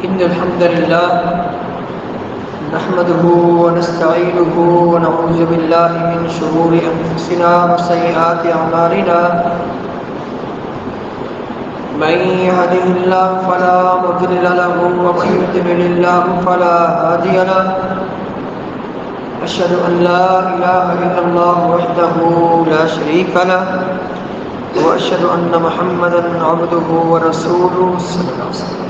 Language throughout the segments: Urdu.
إن الحمد لله نحمده ونستعينه ونعوذ بالله من شرور أنفسنا وسيئات أعمالنا من يهده الله فلا مضل له ومن يضلل الله فلا هادي له أشهد أن لا إله إلا الله وحده لا شريك له وأشهد أن محمدا عبده ورسوله صلى الله عليه وسلم.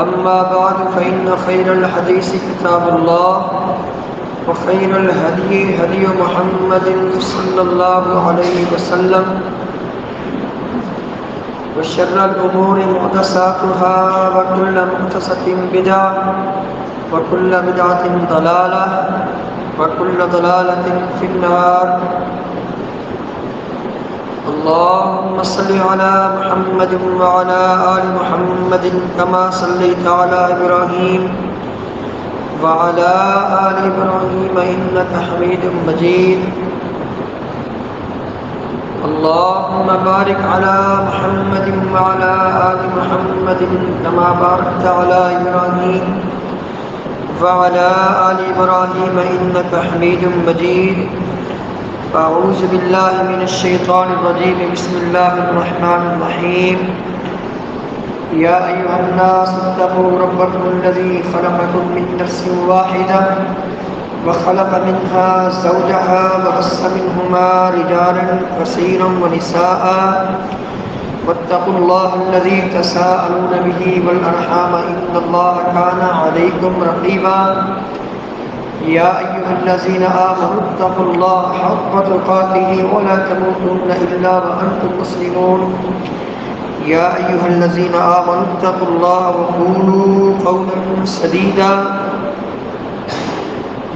أما بعد فإن خير الحديث كتاب الله وخير الهدي هدي محمد صلى الله عليه وسلم وشر الأمور محدثاتها وكل محدثة بدعة وكل بدعة ضلالة وكل ضلالة في النار. اللهم صل على محمد وعلى آل محمد كما صليت على إبراهيم وعلى آل إبراهيم إنك حميد مجيد. اللهم بارك على محمد وعلى آل محمد كما باركت على إبراهيم وعلى آل إبراهيم إنك حميد مجيد. أعوذ بالله من الشيطان الرجيم. بسم الله الرحمن الرحيم. يا أيها الناس اتقوا ربكم الذي خلقكم من نفس واحدة وخلق منها زوجها وبث منهما رجالا كثيرا ونساء واتقوا الله الذي تساءلون به والأرحام إن الله كان عليكم رقيبا. يا أيها الذين آمنوا اتقوا الله حق تقاته ولا تموتن إلا وأنتم مسلمون. يا أيها الذين آمنوا اتقوا الله وقولوا قولا سديدا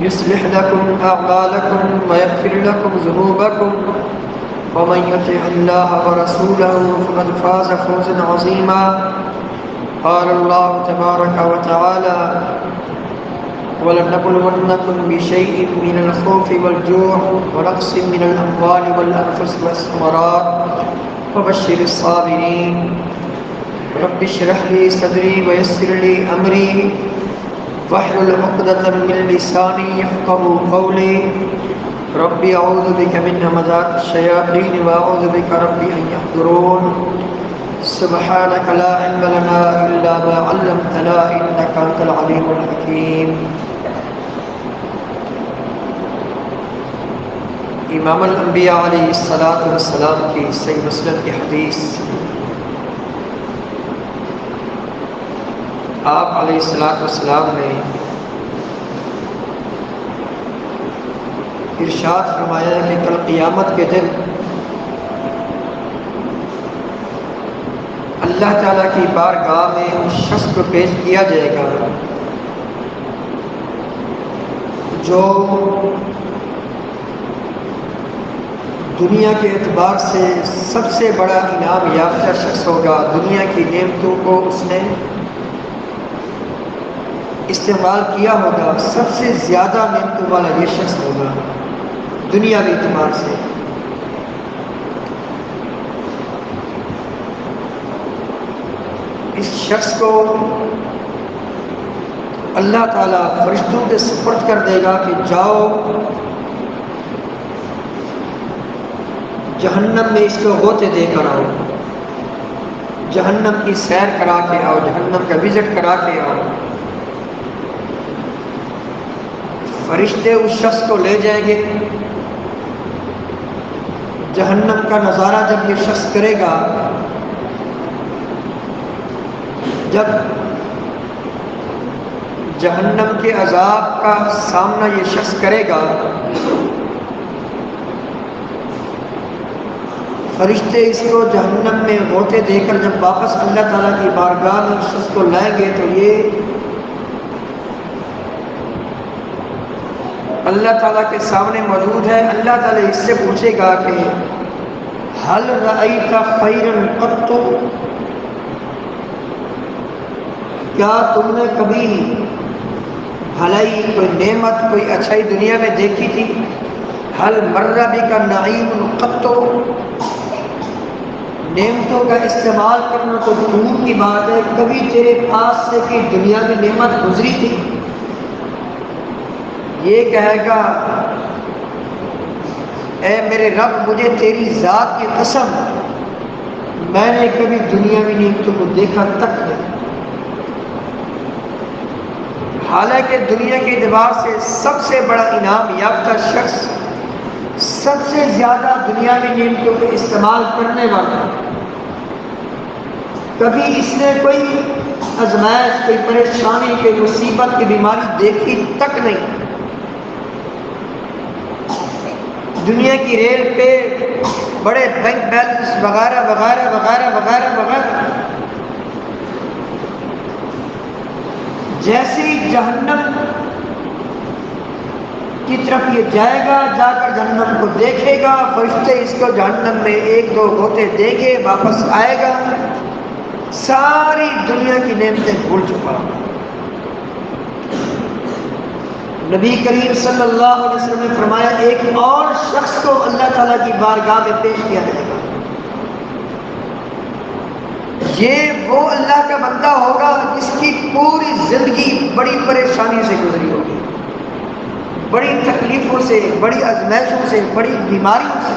يصلح لكم أعمالكم ويغفر لكم ذنوبكم ومن يطع الله ورسوله فقد فاز فوزا عظيما. قال الله تبارك وتعالى وَلَنَبْلُوَنَّكُمْ بِشَيْءٍ مِّنَ الْخَوْفِ وَالْجُوعِ وَنَقْصٍ مِّنَ الْأَمْوَالِ وَالْأَنفُسِ وَالثَّمَرَاتِ وَبَشِّرِ الصَّابِرِينَ. رَبِّ اشْرَحْ لِي صَدْرِي وَيَسِّرْ لِي أَمْرِي وَاحْلُلْ عُقْدَةً مِّن لِّسَانِي يَفْقَهُوا قَوْلِي. رَبِّ أَعُوذُ بِكَ مِنْ هَمَزَاتِ الشَّيَاطِينِ وَأَعُوذُ بِكَ رَبِّ أَن يَحْضُرُونِ. سبحانك لا علم لنا إلا ما علمتنا إنك أنت العليم الحكيم. امام الانبیاء علیہ السلام کی صحیح مسلم کی حدیث. آپ علیہ السلام نے ارشاد فرمایا کہ کل قیامت کے دن اللہ تعالیٰ کی بارگاہ میں اس شخص کو پیش کیا جائے گا جو دنیا کے اعتبار سے سب سے بڑا انعام یافتہ شخص ہوگا. دنیا کی نعمتوں کو اس نے استعمال کیا ہوگا. سب سے زیادہ نعمتوں والا یہ شخص ہوگا دنیاوی اعتبار سے. اس شخص کو اللہ تعالیٰ فرشتوں کے سپرد کر دے گا کہ جاؤ جہنم میں اس کو غوطے دے کر آؤ، جہنم کی سیر کرا کے آؤ، جہنم کا وزٹ کرا کے آؤ. فرشتے اس شخص کو لے جائیں گے. جہنم کا نظارہ جب یہ شخص کرے گا، جب جہنم کے عذاب کا سامنا یہ شخص کرے گا، فرشتے اس کو جہنم میں غوطے دے کر جب واپس اللہ تعالیٰ کی بارگاہ میں اس شخص کو لائیں گے تو یہ اللہ تعالیٰ کے سامنے موجود ہے. اللہ تعالیٰ اس سے پوچھے گا کہ حل رأیت خیرا قط، کیا تم نے کبھی بھلائی، کوئی نعمت، کوئی اچھائی دنیا میں دیکھی تھی؟ حل مر بک نعیم قط، نعمتوں کا استعمال کرنا تو دور کی بات ہے، کبھی تیرے پاس سے کہ دنیا میں نعمت گزری تھی؟ یہ کہے گا اے میرے رب مجھے تیری ذات کی قسم میں نے کبھی دنیاوی نعمتوں کو دیکھا تک نہیں۔ حالانکہ دنیا کے اعتبار سے سب سے بڑا انعام یافتہ شخص، سب سے زیادہ دنیاوی نعمتوں کو استعمال کرنے والا، کبھی اس نے کوئی آزمائش، کوئی پریشانی، کوئی مصیبت کی بیماری دیکھی تک نہیں۔ دنیا کی ریل پہ بڑے بینک بیلنس وغیرہ وغیرہ وغیرہ وغیرہ وغیرہ، جیسے ہی جہنم کی طرف یہ جائے گا، جا کر جہنم کو دیکھے گا، فرشتے اس کو جہنم میں ایک دو غوطے دیں گے، واپس آئے گا، ساری دنیا کی نعمتیں بھول چکا۔ نبی کریم صلی اللہ علیہ وسلم نے فرمایا ایک اور شخص کو اللہ تعالیٰ کی بارگاہ میں پیش کیا جائے گا، یہ وہ اللہ کا بندہ ہوگا جس کی پوری زندگی بڑی پریشانی سے گزری ہوگی، بڑی تکلیفوں سے، بڑی آزمائشوں سے، بڑی بیماریوں سے،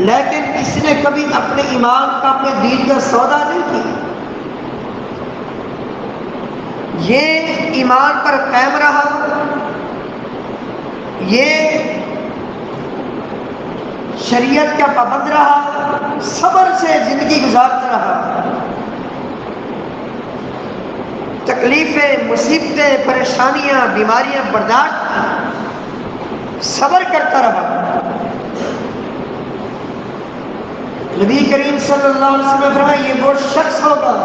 لیکن اس نے کبھی اپنے ایمان کا، اپنے دین کا سودا نہیں کیا۔ یہ ایمان پر قائم رہا، یہ شریعت کا پابند رہا، صبر سے زندگی گزارتا رہا، تکلیفیں، مصیبتیں، پریشانیاں، بیماریاں برداشت، صبر کرتا رہا۔ نبی کریم صلی اللہ علیہ وسلم نے فرمایا یہ وہ شخص ہوگا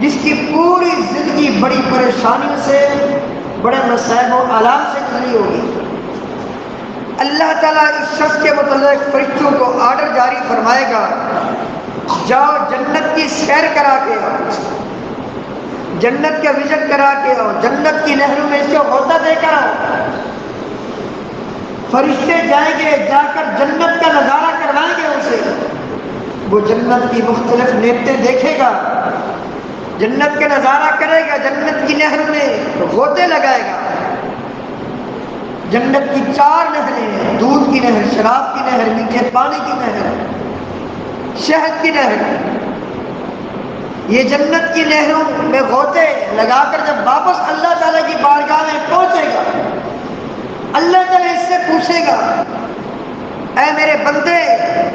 جس کی پوری زندگی بڑی پریشانیوں سے، بڑے مصائب و آلام سے گزری ہوگی۔ اللہ تعالیٰ اس شخص کے متعلق فرشتوں کو آرڈر جاری فرمائے گا، جاؤ جنت کی سیر کرا کے آؤ، جنت کا وزٹ کرا کے آؤ، جنت کی نہروں میں اس کو غوطہ دے کر آؤ۔ فرشتے جائیں گے، جا کر جنت کا نظارہ کروائیں گے اسے، وہ جنت کی مختلف نعمتیں دیکھے گا، جنت کا نظارہ کرے گا، جنت کی نہر میں غوطے لگائے گا۔ جنت کی 4 نہریں ہیں، دودھ کی نہر، شراب کی نہر، میٹھے پانی کی نہر، شہد کی نہر۔ یہ جنت کی نہروں میں غوطے لگا کر جب واپس اللہ تعالیٰ کی بارگاہ میں پہنچے گا، اللہ تعالیٰ اس سے پوچھے گا اے میرے بندے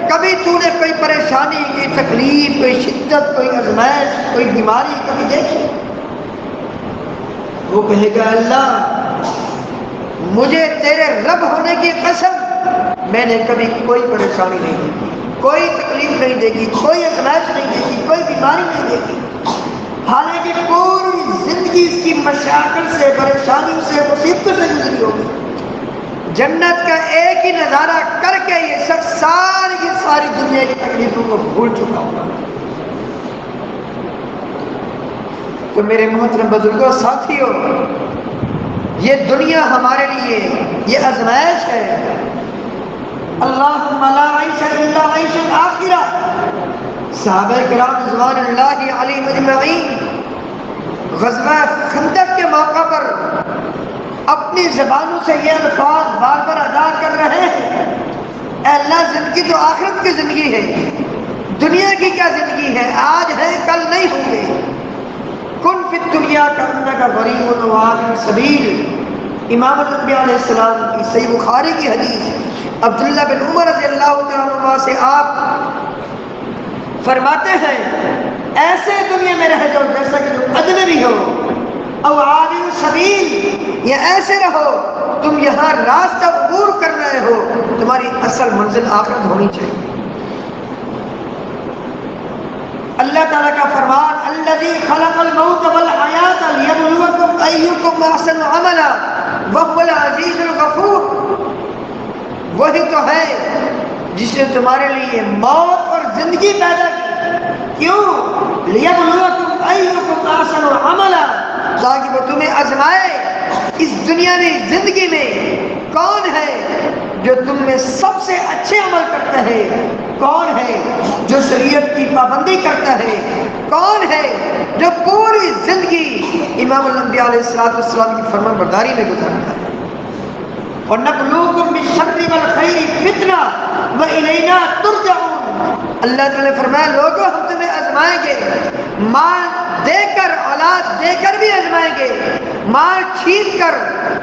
کبھی تو نے کوئی پریشانی، کوئی تکلیف، کوئی شدت، کوئی آزمائش، کوئی بیماری کبھی دیکھی؟ وہ کہے گا اللہ مجھے تیرے رب ہونے کی قسم میں نے کبھی کوئی پریشانی نہیں دیکھی، کوئی تکلیف نہیں دیکھی، کوئی آزمائش نہیں دیکھی، کوئی بیماری نہیں دیکھی، حالانکہ پوری زندگی اس کی مشاکل سے، پریشانیوں سے، مصیبتوں سے گزری ہوگی۔ جنت کا ایک ہی نظارہ کر کے یہ شخص ساری کی ساری دنیا کی تکلیفوں کو بھول چکا ہوگا۔ تو میرے محترم بزرگوں، ساتھیوں، یہ دنیا ہمارے لیے یہ آزمائش ہے۔ اللہم لا عیش الا عیش الآخرہ۔ صحابہ کرام رضوان اللہ علیہم اجمعین غزوہ خندق کے موقع پر اپنی زبانوں سے یہ الفاظ بار بار ادا کر رہے ہیں، اے اللہ زندگی تو آخرت کی زندگی ہے، دنیا کی کیا زندگی ہے، آج ہے کل نہیں ہوں گے۔ کن فی الدنیا کانک غریب وعابر سبیل۔ امام الانبیاء علیہ السلام کی صحیح بخاری کی حدیث، عبداللہ بن عمر رضی اللہ تعالیٰ عنہ سے آپ فرماتے ہیں ایسے دنیا میں رہ جاؤ جیسا کہ تم اجنبی ہو، او عابر سبیل، یا ایسے رہو تم یہاں راستہ عبور کر رہے ہو، تمہاری اصل منزل آخرت ہونی چاہیے۔ اللہ تعالیٰ کا فرمان الذی خلق الموت والحیات لیبلوکم ایکم احسن عملا وهو العزیز الغفور۔ وہی تو ہے جس نے تمہارے لیے موت اور زندگی پیدا کی، کیوں؟ لیبلوکم ایکم احسن عملا، تاکہ وہ تمہیں آزمائے اس دنیا میں، زندگی میں کون ہے جو تم میں سب سے اچھے عمل کرتا ہے کون ہے؟ جو شریعت کی پابندی کرتا ہے کون ہے؟ جو پوری زندگی امام الانبیاء علیہ السلام کی فرمان برداری میں گزارتا ہے۔ وَنَبْلُوكُمْ بِالشَّرِّ وَالْخَيْرِ فِتْنَةً وَإِلَيْنَا تُرْجَعُونَ۔ اللہ تعالیٰ نے فرمایا لوگوں ہم تمہیں آزمائیں گے، مال دے کر اولاد دے کر بھی آزمائیں گے، مال چھین کر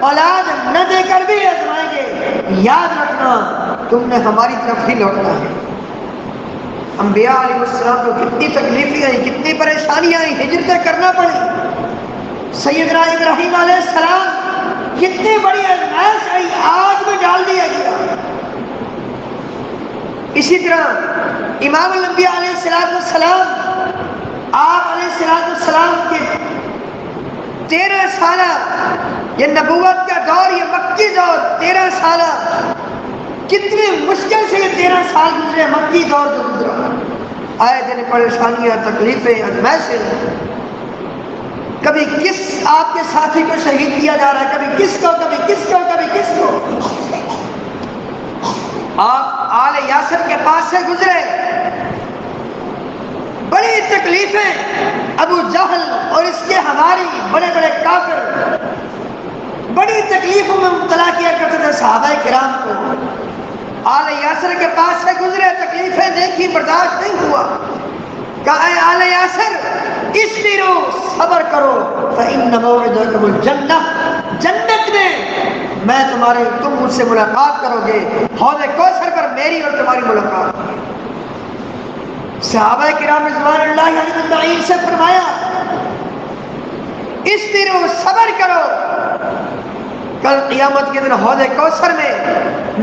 اولاد نہ دے کر بھی آزمائیں گے، یاد رکھنا تم نے ہماری طرف ہی لوٹنا ہے۔ انبیاء علیہ السلام کو کتنی تکلیفیں آئیں، کتنی پریشانیاں آئیں، ہجرتیں کرنا پڑی۔ سیدنا ابراہیم علیہ السلام کتنی بڑی آزمائش آئی، آگ میں ڈال دیا گیا۔ اسی طرح امام الانبیاء علیہ السلام آپ علیہ السلام کے 13 سالہ یہ نبوت کا دور، یہ مکی دور 13 سالہ، کتنی مشکل سے یہ 13 سال گزرے، مکی دور جو گزرا، آئے دن پریشانیاں، تکلیفیں، آزمائشیں۔ کبھی کس آپ کے ساتھی کو شہید کیا جا رہا ہے، کبھی کس کو، کبھی کس کو، کبھی کس کو۔ آپ آل یاسر کے پاس سے گزرے، بڑی تکلیفیں، ابو جہل اور اس کے ہماری بڑے بڑے کافر بڑی تکلیفوں میں مبتلا کیا کرتے تھے صحابہ کرام کو۔ آل یاسر کے پاس سے گزرے، تکلیفیں دیکھی، برداشت نہیں ہوا، کہا اے آل یاسر اصبروا، صبر کرو، فإن موعدکم الجنہ، جنت میں تم مجھ سے ملاقات کرو گے، حوض کوثر پر میری اور تمہاری ملاقات ہوگی۔ صحابہ کرام رضوان اللہ علیہم اجمعین سے فرمایا اصبروا، صبر کرو، کل قیامت کے دن حوض کوثر میں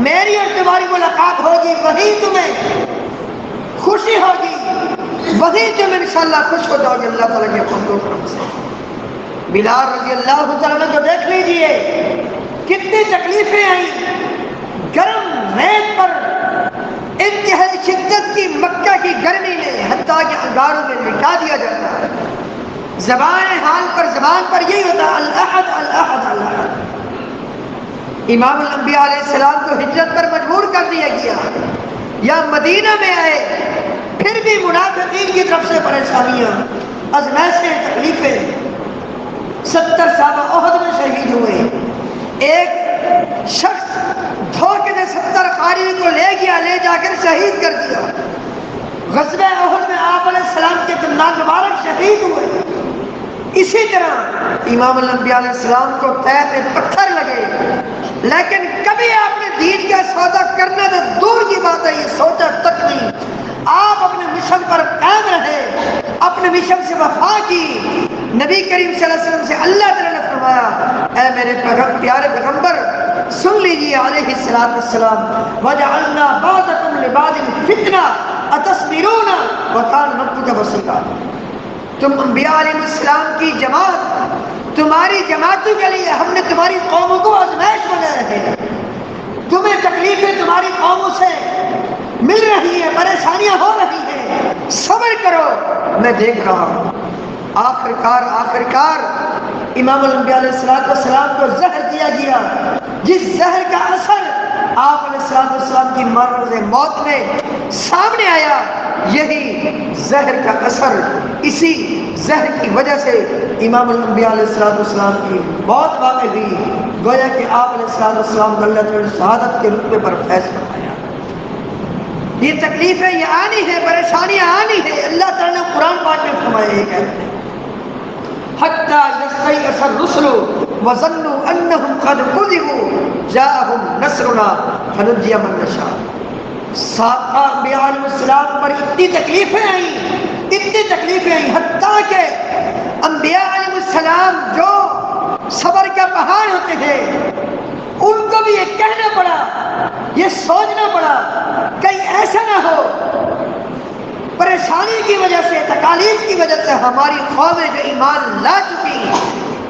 میری اور تمہاری ملاقات ہوگی، وہی تمہیں خوشی ہوگی، وہی تم انشاءاللہ خوش ہو جاؤ گے اللہ تعالیٰ کے فضل و کرم سے۔ بلال رضی اللہ تعالیٰ کو دیکھ لیجئے کتنی تکلیفیں آئیں، گرم ریت پر، انتہائی شدت کی مکہ کی گرمی میں، حتیٰ کہ انگاروں میں لٹا دیا جاتا ہے۔ زبان حال پر، زبان پر یہی ہوتا ہے الاحد الاحد الاحد۔ امام الانبیاء علیہ السلام کو ہجرت پر مجبور کر دیا گیا، یا مدینہ میں آئے، پھر بھی منافقین کی طرف سے پریشانیاں، آزمائشیں، تکلیفیں۔ 70 صحابہ احد میں شہید ہوئے، ایک شخص دھوکے سے 70 قاری کو لے گیا، لے جا کر شہید کر دیا۔ غزوہ احد میں آپ علیہ السلام کے دندان مبارک شہید ہوئے۔ اسی طرح امام الانبیاء علیہ السلام کو پیر میں پتھر لگے، لیکن کبھی آپ نے دین کا سودا کرنا تو دور کی بات ہے، یہ سوچا تک نہیں۔ آپ اپنے مشن پر قائم رہے، اپنے مشن سے وفا کی۔ نبی کریم صلی اللہ علیہ وسلم سے اللہ تعالیٰ نے فرمایا اے میرے پیارے پیغمبر سن لیجیے علیہ السلام، وَجَعَلْنَا بَعْضَكُمْ لِبَعْضٍ فِتْنَةً أَتَصْبِرُونَ وَكَانَ رَبُّكَ بَصِيرًا۔ تم انبیاء علیہ السلام کی جماعت، تمہاری جماعتوں کے لیے ہم نے تمہاری قوموں کو آزمائش بنایا ہے۔ تمہیں تکلیفیں تمہاری قوموں سے مل رہی ہیں، پریشانیاں ہو رہی ہیں، صبر کرو، میں دیکھ رہا ہوں۔ آخرکار امام الانبیاء علیہ السلام کو زہر دیا گیا، جس زہر کا اثر آپ علیہ السلام کی مرض موت میں سامنے آیا، یہی زہر کا اثر، اسی زہر کی وجہ سے امام الانبیاء علیہ السلام کی موت واقع ہوئی۔ گویا کہ آپ علیہ السلام کو اللہ تعالیٰ نے شہادت کے رتبے پر فیض فرمایا۔ یہ تکلیفیں یہ آنی ہے، پریشانیاں آنی ہے۔ اللہ تعالیٰ نے قرآن پاک میں فرمایا یہ کہتے ہیں حَتَّى يَسْتَيْأَسَ الرُّسُلُ وَظَنُّوا أَنَّهُمْ قَدْ كُذِبُوا جَاءَهُمْ نَصْرُنَا فَنُجِّيَ مَن نَّشَاءُ۔ صحابہ انبیاء علیہ السلام پر اتنی تکلیفیں آئیں، اتنی تکلیفیں آئیں، حتیٰ کہ انبیاء علیہ السلام جو صبر کا پہاڑ ہوتے تھے، ان کو بھی یہ کہنا پڑا، یہ سوچنا پڑا کہیں ایسا نہ ہو پریشانی کی وجہ سے، تکالیف کی وجہ سے ہماری قومیں جو ایمان لا چکی،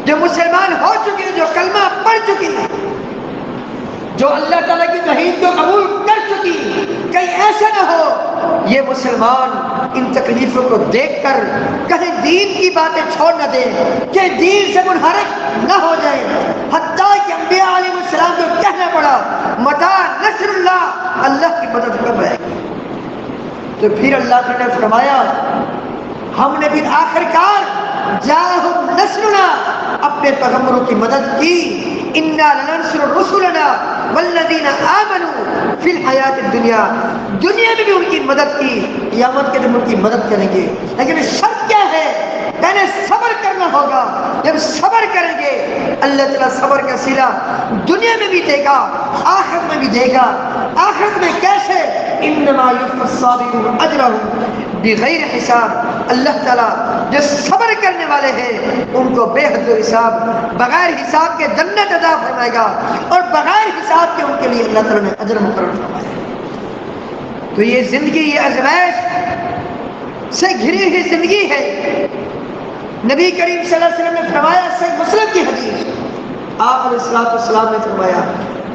جو مسلمان ہو چکی، جو کلمہ پڑھ چکی، جو اللہ تعالیٰ کی توحید کو قبول کر چکی، کہیں ایسا نہ ہو یہ مسلمان ان تکلیفوں کو دیکھ کر کہیں دین کی باتیں چھوڑ نہ دیں، کہ دین سے منحرف نہ ہو جائے۔ حتیٰ کہ انبیاء علیہ السلام کو کہنا پڑا متا نصر اللہ، اللہ کی مدد کب آئے گی؟ تو پھر اللہ تعالیٰ نے فرمایا ہم نے پھر آخرکار جاءہم نصرنا اپنے پیغمبروں کی مدد کی، انا لننصر رسلنا والذین آمنوا فی الحیات الدنیا، دنیا میں بھی ان کی مدد کی، قیامت کے دن ان کی مدد کریں گے۔ لیکن شرط کیا ہے؟ پہلے صبر کرنا ہوگا، جب صبر کریں گے اللہ تعالیٰ صبر کا صلہ دنیا میں بھی دے گا آخرت میں بھی دے گا۔ آخرت میں کیسے؟ انما یوفی الصابرون اجرهم بغیر حساب، اللہ تعالیٰ جو صبر کرنے والے ہیں ان کو بے حد و حساب بغیر حساب کے جنت عطا فرمائے گا، اور بغیر حساب کے ان کے لیے اللہ تعالیٰ نے اجر مقرر فرمایا ہے۔ تو یہ زندگی، یہ آزمائش سے گھری ہوئی زندگی ہے۔ نبی کریم صلی اللہ علیہ وسلم نے فرمایا، صحیح مسلم کی حدیث، آپ علیہ الصلوۃ والسلام نے فرمایا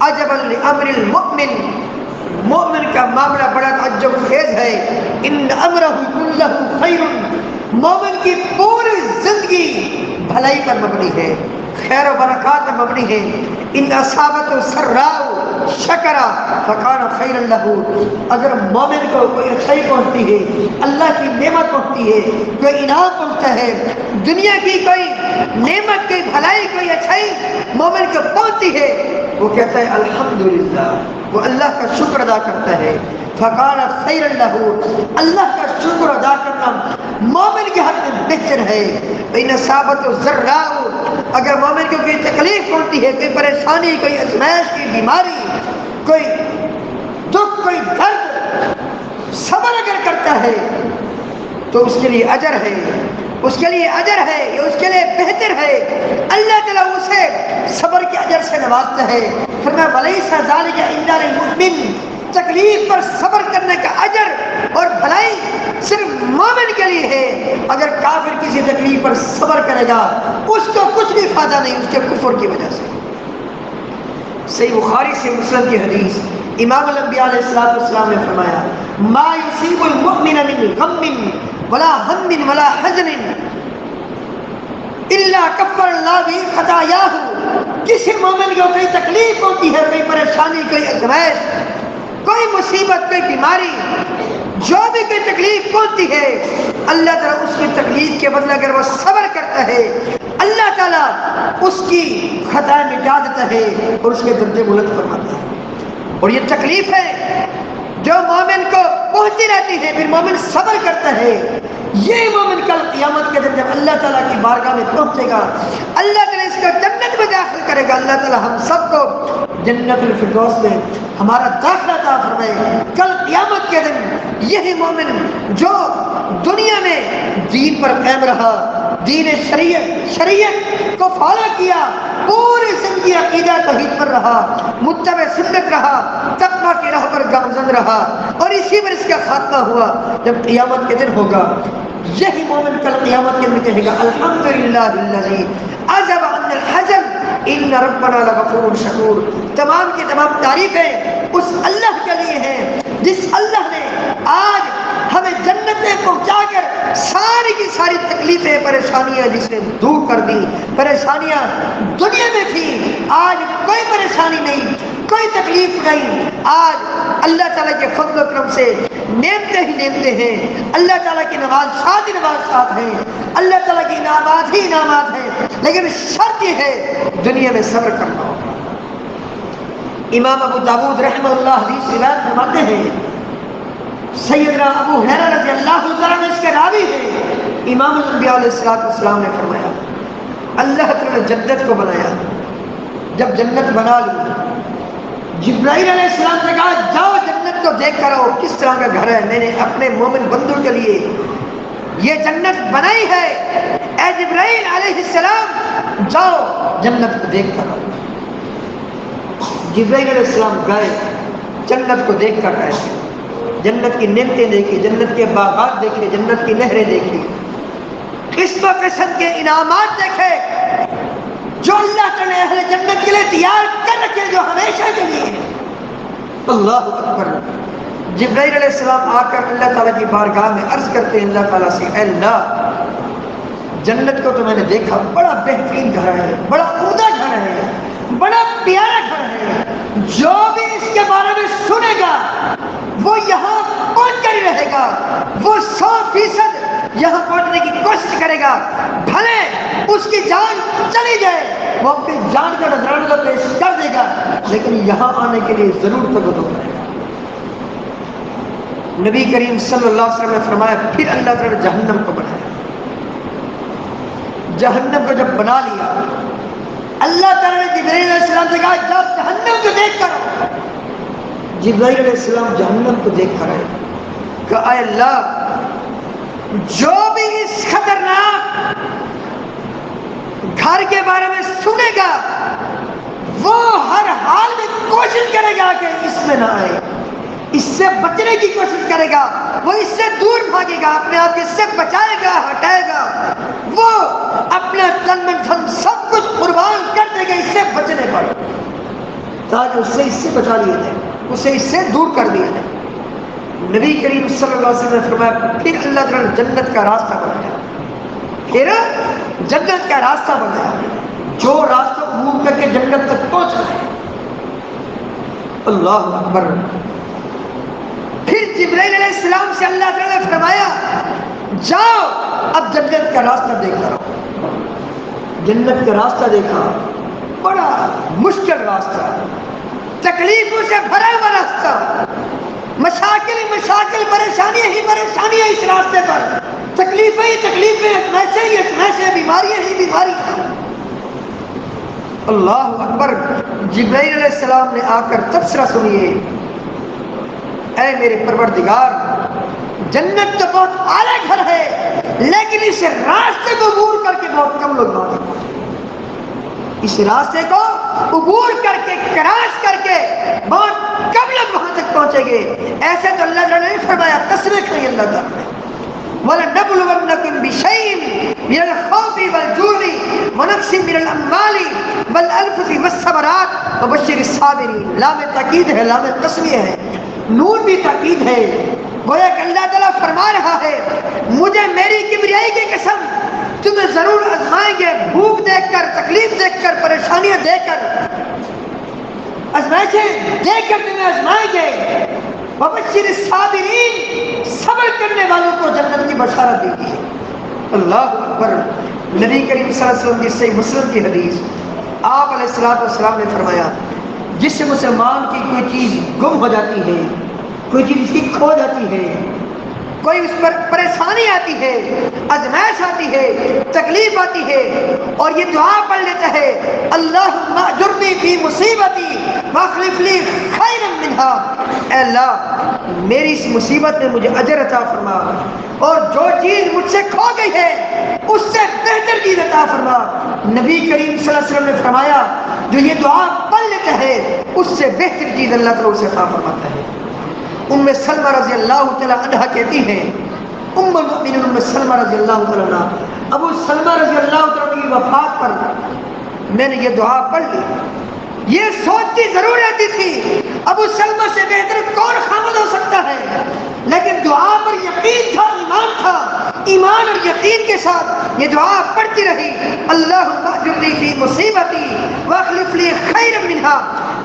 عجبا لامر المؤمن، مومن کا معاملہ بڑا تعجب خیز ہے، ان امرہ کلہ خیر، مومن کی پوری زندگی بھلائی پر مبنی ہے، خیر و برکات پر مبنی ہے۔ ان اصابت سراء شکر فکان خیر لہ، اگر مومن کو کوئی اچھائی پہنچتی ہے، اللہ کی نعمت پہنچتی ہے، کوئی انعام پہنچتا ہے، دنیا کی کوئی نعمت، کوئی بھلائی، کوئی اچھائی مومن کو پہنچتی ہے، وہ کہتا ہے الحمدللہ، وہ اللہ کا شکر ادا کرتا ہے، فقال خیر لہ، اللہ کا شکر ادا کرنا مومن کے حق میں بہتر ہے۔ ان اصابت ضراء، اگر مومن کو کوئی تکلیف پہنچتی ہے، کوئی پریشانی، کوئی آزمائش، کوئی بیماری، کوئی دکھ، کوئی درد، صبر اگر کرتا ہے تو اس کے لیے اجر ہے، اس کے لیے اجر ہے، یہ اس کے لیے بہتر ہے، اللہ تعالیٰ اسے صبر کے اجر سے نوازتا ہے۔ فرمایا ولیس ذلک الا للمؤمن، تکلیف پر صبر کرنے کا اجر اور بھلائی صرف مومن کے لیے ہے۔ اگر کافر کسی تکلیف پر صبر کرے گا اس کو کچھ بھی فائدہ نہیں، اس کے کفر کی وجہ سے۔ صحیح بخاری سے مسلم کی حدیث، امام الانبیاء علیہ الصلوۃ والسلام نے فرمایا ما یصیب المؤمن من غم ولا ہم ولا حزن الا کفر اللہ بہ خطایاہ، کسی مومن کو کوئی تکلیف ہوتی ہے، کوئی پریشانی، کوئی آزمائش، کوئی مصیبت، کوئی بیماری، جو بھی کوئی تکلیف پہنچتی ہے، اللہ تعالیٰ اس کی تکلیف کے بدلے اگر وہ صبر کرتا ہے اللہ تعالیٰ اس کی خطائیں مٹا دیتا ہے اور اس کے درجے بلند فرماتا ہے۔ اور یہ تکلیف ہے جو مومن کو پہنچتی رہتی ہے، پھر مومن صبر کرتا ہے، یہ مومن کل قیامت کے دن جب اللہ تعالیٰ کی بارگاہ میں پہنچے گا، اللہ تعالیٰ اس کو جنت میں داخل کرے گا، اللہ تعالیٰ ہم سب کو جنت الفردوس میں ہمارا داخلہ عطا فرمائے۔ کل قیامت کے دن یہی مومن جو دنیا میں دین پر قائم رہا، دین شریعت کو فالو کیا، پوری زندگی عقیدہ توحید پر رہا، متبع سنت رہا، تقویٰ کی راہ پر گامزن رہا، اور اسی پر اس کا خاتمہ ہوا، جب قیامت کے دن ہوگا یہی مومن کل قیامت کے دن کہے گا الحمدللہ الذی عذب عنا الحزن ان ربنا لغفور شکور، تمام کی تمام تعریفیں اس اللہ کے لیے ہیں جس اللہ نے آج ہمیں جنت میں پہنچا کر ساری کی ساری تکلیفیں، پریشانیاں جس نے دور کر دی۔ پریشانیاں دنیا میں تھی، آج کوئی پریشانی نہیں، کوئی تکلیف نہیں، آج اللہ تعالیٰ کے فضل و کرم سے نعمتیں ہی نعمتیں ہیں، اللہ تعالیٰ کی نوازشات ہی نوازشات ہیں، اللہ تعالیٰ کی انعامات ہی انعامات ہیں، لیکن شرط یہ ہے دنیا میں صبر کرنا ہوگا۔ امام ابو داؤد رحمہ اللہ حدیث روایت فرماتے ہیں، سیدنا ابو ہریرہ رضی اللہ تعالیٰ عنہ اس کے راوی ہیں، امام الانبیاء علیہ السلام نے فرمایا اللہ تعالیٰ نے جنت کو بنایا، جب جنت بنا لی جبرائیل علیہ السلام نے کہا جاؤ جنت کو دیکھ کر آؤ کس طرح کا گھر ہے، میں نے اپنے مومن بندوں کے لیے یہ جنت بنائی ہے، اے جبرائیل علیہ السلام جاؤ جنت کو دیکھ کر آؤ۔ جبرائیل علیہ السلام گئے، جنت کو دیکھ کر آئے، جنت کی نعمتیں دیکھی، جنت کے باغات دیکھے، جنت کی نہریں دیکھی، قسم و قسم کے انعامات دیکھے جو اللہ تعالی اہل جنت کے لیے تیار کر رکھے، جو ہمیشہ کے لیے ہیں۔ اللہ اکبر۔ جبرائیل علیہ السلام آ کر اللہ تعالیٰ کی بارگاہ میں عرض کرتے ہیں اللہ تعالیٰ سے، اے اللہ جنت کو تو میں نے دیکھا، بڑا بہترین گھر ہے، بڑا عمدہ گھر ہے، بڑا پیارا گھر جو بھی اس کے بارے میں سنے گا وہ یہاں پہنچ کر ہی رہے گا، وہ 100% یہاں پہنچنے کی کوشش کرے گا، بھلے اس کی جان چلی جائے وہ اپنی جان کا نذرانہ پیش کر دے گا، لیکن یہاں آنے کے لیے ضرور تگدو کرے گا۔ نبی کریم صلی اللہ علیہ وسلم نے فرمایا پھر اللہ تعالیٰ نے جہنم کو بنایا۔ جہنم کو جب بنا لیا، اللہ تعالیٰ نے جبرائیل علیہ السلام سے کہا جب جہنم کو دیکھ کر آؤ۔ جبرائیل علیہ السلام جہنم کو دیکھ کر آئے، کہ اے اللہ جو بھی اس خطرناک گھر کے بارے میں سنے گا وہ ہر حال میں کوشش کرے گا کہ اس میں نہ آئے، اس سے بچنے کی کوشش کرے گا، وہ اس سے دور بھاگے گا، اپنے آپ اس سے بچائے گا، ہٹائے گا، وہ اپنا تن من دھن سب کچھ قربان کر دے گا اس سے بچنے پر، تاکہ اس سے بچا لیا جائے، اسے اس سے دور کر دیا جائے۔ نبی کریم صلی اللہ علیہ وسلم نے فرمایا پھر اللہ تعالیٰ نے جنت کا راستہ بنایا، پھر جنت کا راستہ بنایا، جو راستہ عبور کر کے جنت تک پہنچنا ہے۔ اللہ اکبر۔ پھر جبرائیل علیہ السلام سے اللہ تعالیٰ نے فرمایا جاؤ اب جنت کا راستہ دیکھا رہو۔ جنت کا راستہ دیکھا، بڑا مشکل راستہ، تکلیفوں سے بھرا ہوا راستہ، مشاکل پریشانیاں ہی پریشانیاں اس راستے پر، تکلیفیں ہی تکلیفیں، ازمائشیں، بیماریاں ہی بیماریاں۔ اللہ اکبر۔ جبرائیل علیہ السلام نے آ کر تبصرہ سنیے، اے میرے پروردگار جنت تو بہت اعلیٰ گھر ہے لیکن اس راستے کو عبور کر کے بہت کم لوگ وہاں تک پہنچے، اس راستے کو عبور کر کے کراس کر کے بہت کم لوگ وہاں تک پہنچیں گے۔ ایسے تو اللہ تعالیٰ نے فرمایا، قسمیں کھائی اللہ تعالیٰ نے، وَلَنَبْلُوَنَّكُمْ بِشَيْءٍ مِنَ الْخَوْفِ وَالْجُوعِ وَنَقْصٍ مِنَ الْأَمْوَالِ وَالْأَنفُسِ وَالثَّمَرَاتِ وَبَشِّرِ الصَّابِرِينَ۔ لام تاکید ہے، لام قسمیہ ہے، نون بھی تاکید ہے، گویا کہ اللہ تعالیٰ فرما رہا ہے مجھے میری کبریائی کی قسم تمہیں ضرور آزمائیں گے، بھوک دیکھ کر، تکلیف دیکھ کر، پریشانیاں دیکھ کر، آزمائشیں دیکھ کر تمہیں آزمائیں گے۔ وبشر الصابرین، صبر کرنے والوں کو جنت کی بشارت دیجیے۔ اللہ اکبر۔ نبی کریم صلی اللہ علیہ وسلم کی صحیح مسلم کی حدیث، آپ علیہ السلام نے فرمایا جس سے مسلمان کی کوئی چیز گم ہو جاتی ہے، کوئی چیز اس کی کھو جاتی ہے، کوئی اس پر پریشانی آتی ہے، آزمائش آتی ہے، تکلیف آتی ہے، اور یہ دعا پڑھ لیتا ہے اللہم اجرنی فی مصیبتی واخلف لی خیرا منہا، اے اللہ میری اس مصیبت میں مجھے اجر عطا فرما، اور جو چیز مجھ سے کھو گئی ہے اس سے بہتر چیز عطا فرما۔ نبی کریم صلی اللہ علیہ وسلم نے فرمایا جو یہ دعا پڑھ لیتا ہے اس سے بہتر چیز اللہ تعالیٰ اسے عطا فرماتا ہے۔ ام سلمہ رضی اللہ تعالیٰ عنہ کہتی ہیں، ام المؤمنین ام سلمہ رضی اللہ تعالیٰ عنہ، ابو سلمہ رضی اللہ تعالیٰ کی وفات پر میں نے یہ دعا پڑھ لی، یہ سوچتی ضرور رہتی تھی ابو سلمہ سے بہتر کون خامد ہو سکتا ہے، لیکن دعا پر یقین تھا، ایمان تھا، ایمان اور یقین کے ساتھ یہ دعا پڑھتی رہی، اللہم اجرنی فی مصیبتی واخلف لی خیرا منہا،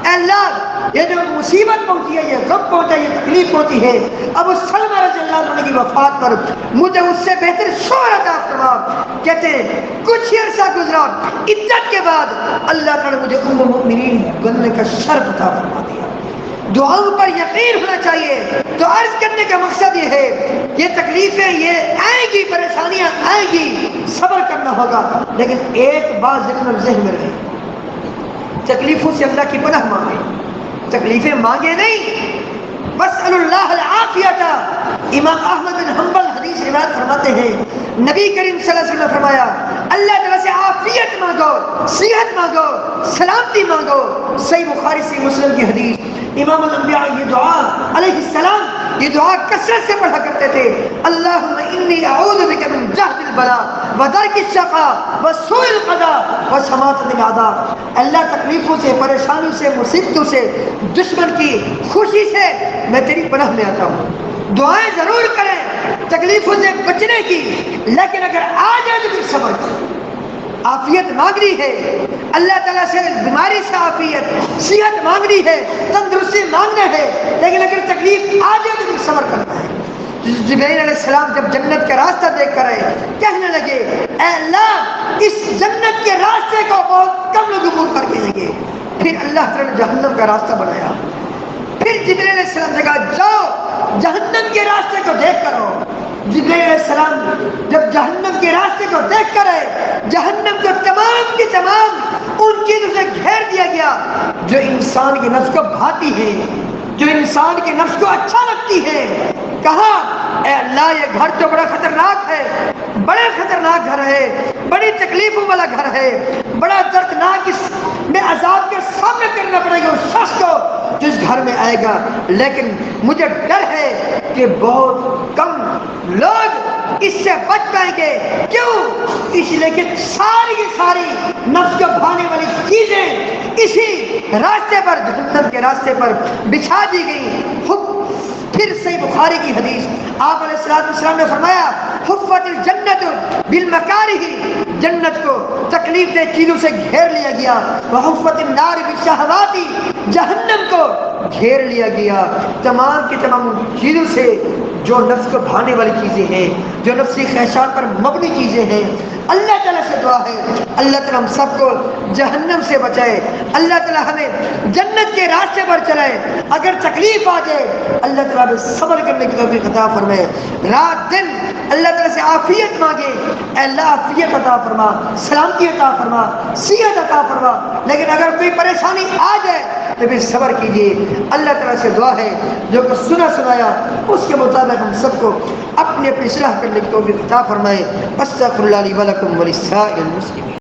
اے اللہ یہ جو مصیبت پہنچی ہے، یہ غم پہنچا، یہ تکلیف پہنچی ہے ابو سلمہ رضی اللہ عنہ کی وفات پر، مجھے اس سے بہتر شوہر عطا فرما۔ کہتے ہیں کچھ عرصہ گزرا، عدت کے بعد اللہ تعالیٰ نے مجھے ام المؤمنین بننے کا شرف عطا فرما دیا۔ دعاؤں پر یقین ہونا چاہیے۔ تو عرض کرنے کا مقصد یہ ہے یہ تکلیفیں یہ آئیں گی، پریشانیاں آئیں گی، صبر کرنا ہوگا، لیکن ایک بات ذہن میں رہے، تکلیفوں سے اللہ کی پناہ مانگے، تکلیفیں مانگے نہیں، وَاسْأَلُ اللَّهَ الْعَافِيَةَ۔ امام احمد بن حنبل حدیث روایت فرماتے ہیں نبی کریم صلی اللہ علیہ وسلم نے فرمایا اللہ تعالیٰ سے عافیت مانگو، صحت مانگو، سلامتی مانگو۔ صحیح بخاری صحیح مسلم کی حدیث۔ امام الانبیاء یہ دعا علیہ السلام یہ دعا کثرت سے پڑھا کرتے تھے، اللہم انی اعوذ بک من جہد البلاء ودرک الشقاء وسوء القضاء وشماتۃ الاعداء۔ اللہ تکلیفوں سے، پریشانیوں سے، مصیبتوں سے، دشمن کی خوشی سے میں تیری پناہ میں آتا ہوں۔ دعائیں ضرور کریں تکلیفوں سے بچنے کی، لیکن اگر آ جائے تو پھر سمجھ عافیت مانگنی ہے، اللہ تعالیٰ سے بیماری سے عافیت، صحت مانگنی ہے، تندرستی مانگنا ہے، لیکن اگر تکلیف آ جائے تو صبر کرنا ہے۔ جبرائیل علیہ السلام جب جنت کا راستہ دیکھ کر آئے، کہنے لگے اے اللہ اس جنت کے راستے کو بہت کم لوگ عبور کر کے لگے۔ پھر اللہ تعالیٰ نے جہنم کا راستہ بنایا۔ پھر جبرائیل علیہ السلام نے کہا جاؤ جہنم کے راستے کو دیکھ کر آؤ۔ جبرائیل علیہ السلام جب جہنم کے راستے کو دیکھ کر آئے، جہنم کو تمام کی تمام ان چیزوں سے گھیر دیا گیا جو انسان کے نفس کو بھاتی ہے، جو انسان کے نفس کو اچھا لگتی ہے۔ کہا اے اللہ یہ گھر تو بڑا خطرناک ہے، بڑا خطرناک گھر ہے، بڑی تکلیفوں والا گھر ہے، بڑا دردناک اس میں عذاب کا سامنا کرنا پڑے گا اس شخص کو جس گھر میں آئے گا، لیکن مجھے ڈر ہے کہ بہت کم لوگ اس سے بچ پائیں گے۔ کیوں؟ اس لیے کہ ساری کی ساری نفس کو بھانے والی چیزیں اسی راستے پر، جہنم کے راستے پر بچھا دی گئی۔ پھر صحیح بخاری کی حدیث، آپ علیہ السلام نے فرمایا حفت الجنت بالمکارہ، جنت کو تکلیف دہ چیزوں سے گھیر لیا گیا، وحفت النار بالشہوات، جہنم کو گھیر لیا گیا تمام کی تمام چیزوں سے جو نفس کو بھانے والی چیزیں ہیں، جو نفسی خواہشات پر مبنی چیزیں ہیں۔ اللہ تعالیٰ سے دعا ہے اللہ تعالیٰ ہم سب کو جہنم سے بچائے، اللہ تعالیٰ ہمیں جنت کے راستے پر چلائے۔ اگر تکلیف آ جائے اللہ تعالیٰ ہمیں صبر کرنے کی توفیق عطا فرمائے۔ رات دن اللہ تعالیٰ سے عافیت مانگے، اے اللہ عافیت عطا فرما، سلامتی عطا فرما، صحت عطا فرما، لیکن اگر کوئی پریشانی آ جائے تو پھر صبر کیجیے۔ اللہ تعالیٰ سے دعا ہے جو کچھ سنایا اس کے مطابق ہم سب کو اپنی اصلاح کرنے کی توفیق عطا فرمائے۔ استغفر اللہ لی ولکم ولسائر المسلمین۔